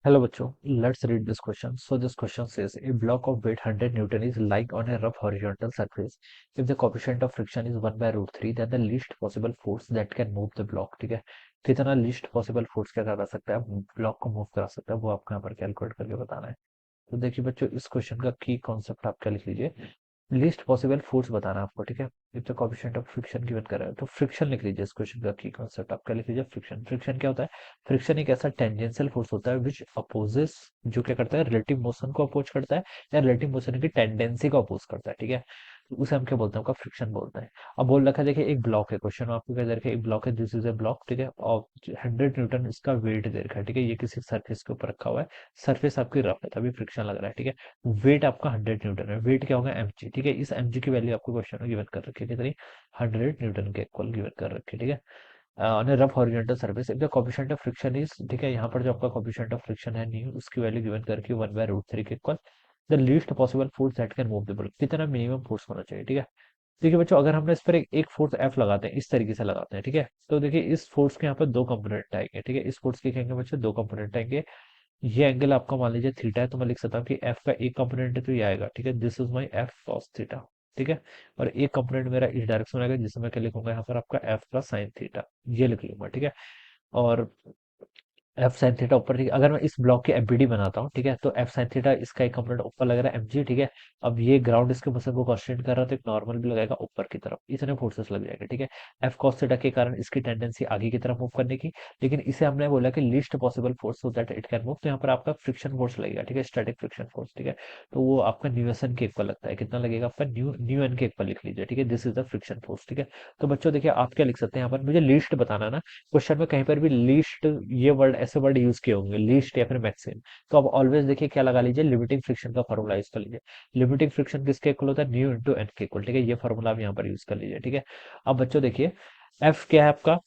Hello bachcho, let's read this question. So this question says a block of weight 100 Newton is lying on a rough horizontal surface. If the coefficient of friction is 1 by root 3, then the least possible force that can move the block. ठीक है, कितना least possible force क्या करा सकता है, block को move करा सकता है, वो आपको यहाँ पर कैलकुलेट करके बताना है। तो देखिए बच्चों, इस क्वेश्चन का की कॉन्सेप्ट आप क्या लिख लीजिए। लीस्ट पॉसिबल फोर्स बताना है आपको, ठीक है। If the coefficient of friction given कर रहा है तो फ्रिक्शन लिख लीजिए। इस क्वेश्चन का की कॉन्सेप्ट आप क्या लिख लीजिए, फ्रिक्शन। फ्रिक्शन क्या होता है? फ्रिक्शन एक ऐसा टेंजेंशियल फोर्स होता है विच अपोजेस, जो क्या करता है, रिलेटिव मोशन को अपोज करता है या रिलेटिव मोशन की टेंडेंसी को अपोज करता है, ठीक है। तो उसे हम क्या बोलते हैं, आपका फ्रिक्शन बोलते हैं। अब बोल रखा है, देखिए एक ब्लॉक है, क्वेश्चन में आपको क्या दे रखा है, एक ब्लॉक है, दिस इज ए ब्लॉक, ठीक है, और 100 न्यूटन इसका वेट दे रखा है, ठीक है। ये किसी सरफेस के ऊपर रखा हुआ है, सरफेस आपकी रफ है तभी फ्रिक्शन लग रहा है, ठीक है। वेट आपका 100 न्यूटन है, वेट क्या होगा, mg, ठीक है। इस mg की वैल्यू आपको क्वेश्चन में गिवन कर रखी है, कितनी, 100 न्यूटन के इक्वल गिवन कर रखी है, ठीक है। On rough horizontal surface, if the coefficient of friction is, ठीक है, यहाँ पर जो आपका कोएफिशिएंट ऑफ फ्रिक्शन है न्यू, उसकी वैल्यू गिवन करके 1 बाय रूट 3 के equal the least possible force that can move the ball, कितना मिनिमम फोर्स होना चाहिए, ठीक है। देखिए बच्चों, अगर हमने इस पर एक फोर्स एफ लगाते हैं, इस तरीके से लगाते हैं, ठीक है, तो देखिए इस फोर्स के यहाँ पर दो कंपोनेंट आएंगे, ठीक है। इस फोर्स के कहेंगे बच्चों दो कंपोनेंट आएंगे। ये एंगल आपका मान लीजिए थीटा है, तो मैं लिख सकता हूँ कि एफ का एक कंपोनेंट है तो ये आएगा, ठीक है, this is my F cos theta, ठीक है। और एक कंपोनेंट मेरा इस डायरेक्शन में आएगा, जिसे मैं क्या लिखूंगा यहाँ पर, आपका एफ का साइन थीटा, ये लिख लूंगा, ठीक है। और एफ साइन थीटा ऊपर, ठीक है। अगर मैं इस ब्लॉक की एफबीडी बनाता हूँ, ठीक है, तो एफ साइन थीटा इसका एक कंपोनेंट ऊपर लग रहा है mg, ठीक है। अब ये ग्राउंड इसके मोशन को कांस्टेंट कर रहा है, तो एक नॉर्मल भी लगाएगा ऊपर की तरफ, इतने फोर्सेस लग जाएगा, ठीक है। एफ कॉस थीटा के कारण इसकी टेंडेंसी आगे की तरफ मूव करने की, लेकिन इसे हमने बोला कि least possible force so that it can move, तो यहाँ पर आपका फ्रिक्शन फोर्स लगेगा, ठीक है, स्टैटिक फ्रिक्शन फोर्स, ठीक है। तो वो आपका न्यू एस एन के इक्वल लगता है, कितना लगेगा आपका, न्यू न्यू एन के इक्वल लिख लीजिए, ठीक है। This is the friction force, ठीक है। तो बच्चों देखिए, आप क्या लिख सकते हैं यहाँ पर, मुझे लीस्ट बताना है ना। क्वेश्चन में कहीं पर भी लीस्ट, ये वर्ड, ऐसे वर्ड यूज किए होंगे, लीस्ट या फिर मैक्सिमम। तो अब ऑलवेज देखिए क्या लगा लीजिए, लिमिटिंग फ्रिक्शन का फॉर्मूला यूज कर लीजिए। लिमिटिंग फ्रिक्शन किसके इक्वल होता है, न्यू इंटू एन के इक्वल, ठीक है। ये फॉर्मूला आप यहाँ पर यूज कर लीजिए, ठीक है। अब बच्चों देखिए, एफ क्या है आपका,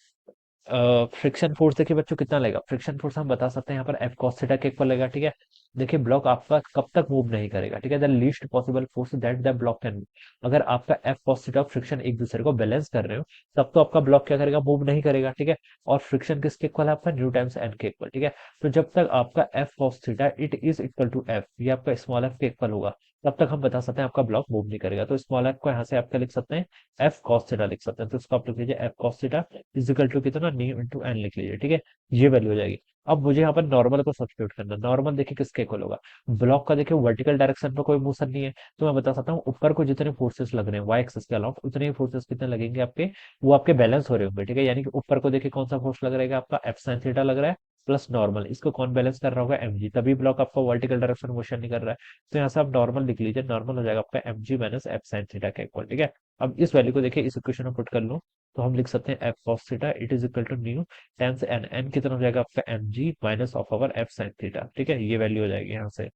फ्रिक्शन फोर्स, देखिए बच्चों कितना लगेगा, फ्रिक्शन फोर्स हम बता सकते हैं यहाँ पर एफ कॉस थीटा के इक्वल लगेगा, ठीक है। देखिए ब्लॉक आपका कब तक मूव नहीं करेगा, ठीक है, the least possible force that the block can move. अगर आपका एफ कॉस थीटा फ्रिक्शन एक दूसरे को बैलेंस कर रहे हो, तब तो आपका ब्लॉक क्या करेगा, मूव नहीं करेगा, ठीक है। और फ्रिक्शन किसके इक्वल है, आपका न्यू टाइम्स एन के इक्वल, ठीक है। तो जब तक आपका F cos theta it is equal to F, ये आपका स्मॉल एफ के इक्वल होगा, तब तक हम बता सकते हैं आपका ब्लॉक मूव नहीं करेगा। तो स्मॉल एफ को यहाँ से आप क्या लिख सकते हैं, एफ कॉस थीटा लिख सकते हैं। तो इसको आप लिख लीजिए, F cos theta is equal to कितना, न्यू इंटू एन लिख लीजिए, ठीक है। ये वैल्यू हो जाएगी। अब मुझे यहाँ पर नॉर्मल को सब्स्टिट्यूट करना, नॉर्मल देखिए किसके इक्वल होगा, ब्लॉक का देखिए वर्टिकल डायरेक्शन में कोई मोशन नहीं है, तो मैं बता सकता हूँ ऊपर को जितने फोर्सेस लग रहे हैं वाई एक्सिस के अलावा, उतने ही फोर्सेस कितने लगेंगे आपके, वो आपके बैलेंस हो रहे होंगे, ठीक है। यानी कि ऊपर को देखिए कौन सा फोर्स लग रहेगा, आपका एफ साइन थीटा लग रहा है प्लस नॉर्मल, इसको कौन बैलेंस कर रहा होगा, mg, तभी ब्लॉक आपका वर्टिकल डायरेक्शन में मोशन नहीं कर रहा है। तो यहाँ से आप नॉर्मल लिख लीजिए, नॉर्मल हो जाएगा आपका mg minus F sine theta का इक्वल, ठीक है। अब इस वैल्यू को देखिए इस इक्वेशन में पुट कर लूं, तो हम लिख सकते हैं F cos theta it is equal to mu times N, N कितना हो जाएगा आपका, mg minus of our F sine theta, ठीक है। ये वैल्यू हो जाएगी यहाँ से।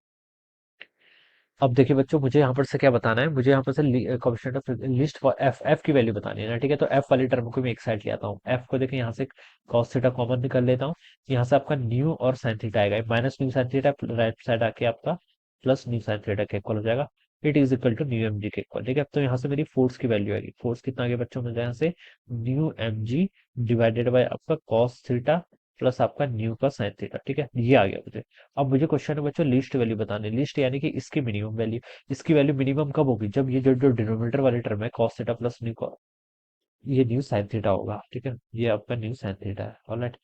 अब देखिए बच्चों, मुझे यहाँ पर से क्या बताना है, मुझे यहाँ पर से coefficient of list for F, F की वैल्यू बतानी है ना, ठीक है। तो एफ वाली टर्म को मैं एक साइड ले आता हूँ, एफ को देखिए यहाँ से कॉस थीटा कॉमन निकाल लेता हूँ, यहाँ से आपका न्यू और साइन थीटा आएगा, minus mu sine theta right side आके आपका प्लस न्यू साइन थीटा के इक्वल हो जाएगा, it is equal to mu M G के इक्वल, ठीक है। तो यहाँ से मेरी फोर्स की वैल्यू आएगी, फोर्स कितना आगे बच्चों में यहाँ से, mu M G divided by आपका कॉस थीटा प्लस आपका न्यू का साइन थीटा, ठीक है, ये आ गया मुझे। अब मुझे क्वेश्चन में बच्चों लिस्ट वैल्यू बतानी, लिस्ट यानी कि इसकी मिनिमम वैल्यू। इसकी वैल्यू मिनिमम कब होगी, जब ये जो जो डिनोमिनेटर वाली टर्म है cos थीटा प्लस न्यू, ये न्यू साइन थीटा होगा, ठीक है। ये आपका न्यू साइन थीटा है, ऑलराइट।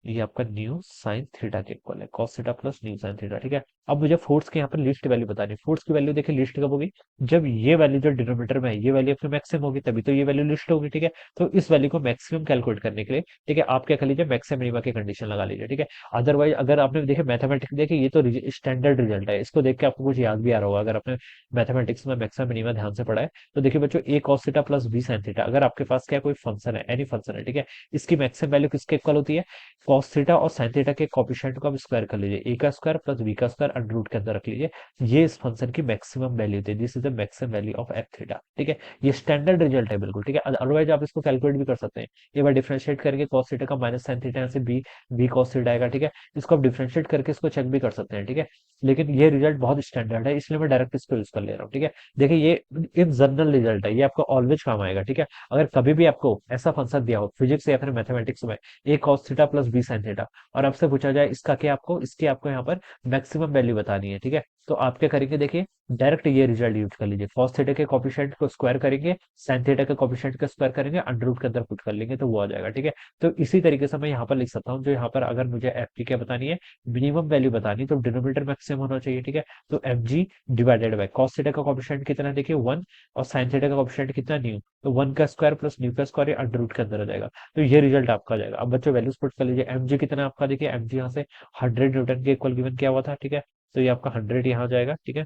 ये आपका न्यू साइन थीटा के इक्वल है, cos theta plus mu sine theta, ठीक है। अब मुझे फोर्स के यहाँ पर लिस्ट वैल्यू बतानी है, फोर्स की वैल्यू देखिए लिस्ट कब होगी, जब ये वैल्यू जो डिनोमिनेटर में है ये वैल्यू अपनी मैक्सिमम होगी, तभी तो ये वैल्यू लिस्ट होगी, ठीक है। तो इस वैल्यू को मैक्सिमम कैलकुलेट करने के लिए, ठीक है, आप क्या कर लीजिए, मैक्सिमम मिनिमा की कंडीशन लगा लीजिए, ठीक है। अदरवाइज अगर आपने देखिए मैथमेटिक्स देखिए, ये तो स्टैंडर्ड रिजल्ट है, इसको देख के आपको कुछ याद भी आ रहा होगा, अगर आपने मैथमेटिक्स में मैक्सिमम मिनिमा ध्यान से पढ़ा है। तो देखिए बच्चों, A cos theta plus B sin theta, अगर आपके पास क्या कोई फंक्शन है, एनी फंक्शन है, ठीक है, इसकी मैक्सिमम वैल्यू किसके इक्वल होती है, cos थीटा और sin थीटा के कोएफिशिएंट को आप स्क्वायर कर लीजिए, ए का स्क्वायर प्लस बी का स्क्वायर अंडर रूट के अंदर रख लीजिए, ये इस फंक्शन की मैक्सिमम वैल्यू थी, this is the maximum value of F theta, ठीक है। ये स्टैंडर्ड रिजल्ट है बिल्कुल, ठीक है। अदरवाइज आप इसको कैलकुलेट भी कर सकते हैं, एक बार डिफरेंशिएट करके cos थीटा का माइनस sin थीटा यहाँ से बी cos थीटा आएगा, ठीक है। इसको आप डिफरेंशिएट करके इसको चेक भी कर सकते हैं, ठीक है। लेकिन ये रिजल्ट बहुत स्टैंडर्ड है, इसलिए मैं डायरेक्ट इसको यूज कर ले रहा हूँ, ठीक है। देखिए ये इन जनरल रिजल्ट है, ये आपको ऑलवेज काम आएगा, ठीक है। अगर कभी भी आपको ऐसा फंक्शन दिया हो फिजिक्स या फिर मैथमेटिक्स में, A cos theta plus B sine theta, और आपसे पूछा जाए इसका क्या, आपको इसकी आपको यहाँ पर मैक्सिमम वैल्यू बतानी है, ठीक है। तो आप क्या करेंगे, देखिए डायरेक्ट ये रिजल्ट यूज कर लीजिए, कॉस थीटा के कोफिशिएंट को स्क्वायर करेंगे, साइन थीटा के कोफिशिएंट को स्क्वायर करेंगे, अंडर रूट के अंदर पुट कर लेंगे, तो वो आ जाएगा, ठीक है। तो इसी तरीके से मैं यहाँ पर लिख सकता हूँ, जो यहाँ पर अगर मुझे एफ की क्या बतानी है, मिनिमम वैल्यू बतानी, तो डिनोमिनेटर मैक्सिमम होना चाहिए, ठीक है। तो F G divided by cos theta का कोफिशिएंट कितना है, देखिए 1, और साइन थीटा का कोफिशिएंट कितना, न्यू, तो 1 का स्क्वायर प्लस न्यू का स्क्वायर, ये अंडर रूट के अंदर आ जाएगा। तो ये रिजल्ट आपका आ जाएगा। अब बच्चों वैल्यूज पुट कर लीजिए, एम जी कितना है आपका, देखिए एम जी यहाँ से 100 न्यूटन के इक्वल गिवन किया हुआ था, ठीक है। तो ये आपका 100 यहाँ आ जाएगा, ठीक है।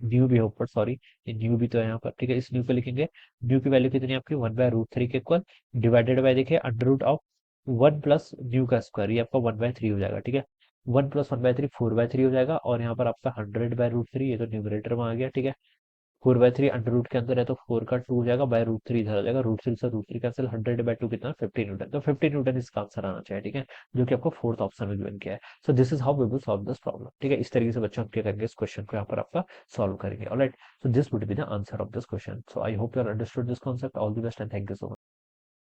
न्यू भी हो ऊपर, सॉरी, ये न्यू भी तो है यहाँ पर, ठीक है। इस न्यू पे लिखेंगे, न्यू की वैल्यू कितनी है आपकी, 1/√3 के इक्वल, डिवाइडेड बाय देखिए under root of 1 plus mu का स्क्वायर, ये आपका 1/3 हो जाएगा, ठीक है। 1 प्लस 1/3 4/3 हो जाएगा, और यहाँ पर आपका 100/√3, ये तो न्यूमरेटर में आ गया, ठीक है। 4/3 अंडर रूट के अंदर है, तो 4 का 2 हो जाएगा, बाय √3 इधर आ जाएगा, √3 से √3 कैंसिल, 100/2 कितना, 50 न्यूटन, तो 50 न्यूटन इसका आंसर आना चाहिए, ठीक है। जो कि आपको फोर्थ ऑप्शन में गिवन किया है। So this is how we will solve this problem, ठीक है। इस तरीके से बच्चों हम क्या करेंगे, इस क्वेश्चन को यहाँ पर आपका सॉल्व करेंगे, alright. So this would be the answer of this question. So I hope you are understood this concept. All the best and thank you so much.